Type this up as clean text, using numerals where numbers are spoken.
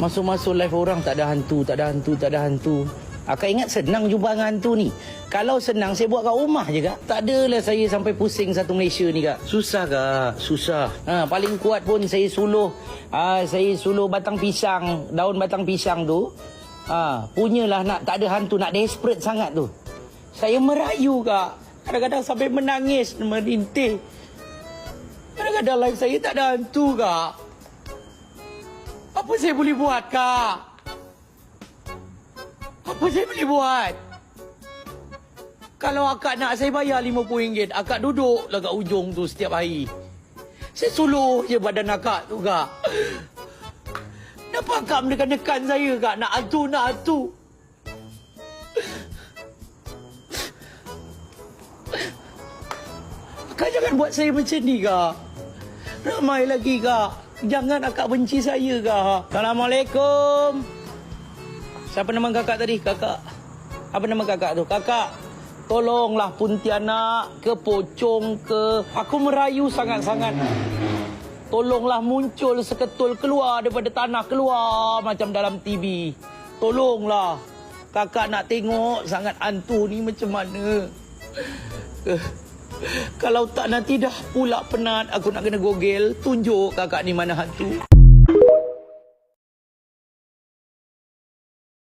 Masuk-masuk live orang tak ada hantu, tak ada hantu, tak ada hantu. Akak ingat senang jumpa dengan hantu ni. Kalau senang saya buat kat rumah je kak. Tak adalah saya sampai pusing satu Malaysia ni kak. Susah kak, susah. Paling kuat pun saya suluh batang pisang, daun batang pisang tu. Punyalah nak tak ada hantu, nak desperate sangat tu. Saya merayu kak. Kadang-kadang sampai menangis, merintih. Kadang-kadang live saya tak ada hantu kak. Apa saya boleh buat kak? Apa saya boleh buat? Kalau akak nak saya bayar RM50, akak duduklah kat ujung tu setiap hari. Saya suluh je badan akak tu kak. Kenapa akak menekan-nekan saya kak? Nak hantu, nak hantu. Akak jangan buat saya macam ni kak. Ramai lagi kak. Jangan akak benci saya kak. Assalamualaikum. Siapa nama kakak tadi? Kakak. Apa nama kakak tu? Kakak. Tolonglah Pontianak ke Pocong ke. Aku merayu sangat-sangat. Tolonglah muncul seketul keluar daripada tanah. Keluar macam dalam TV. Tolonglah. Kakak nak tengok sangat hantu ni macam mana. Kalau tak nanti dah pula penat. Aku nak kena gogel. Tunjuk kakak ni mana hantu.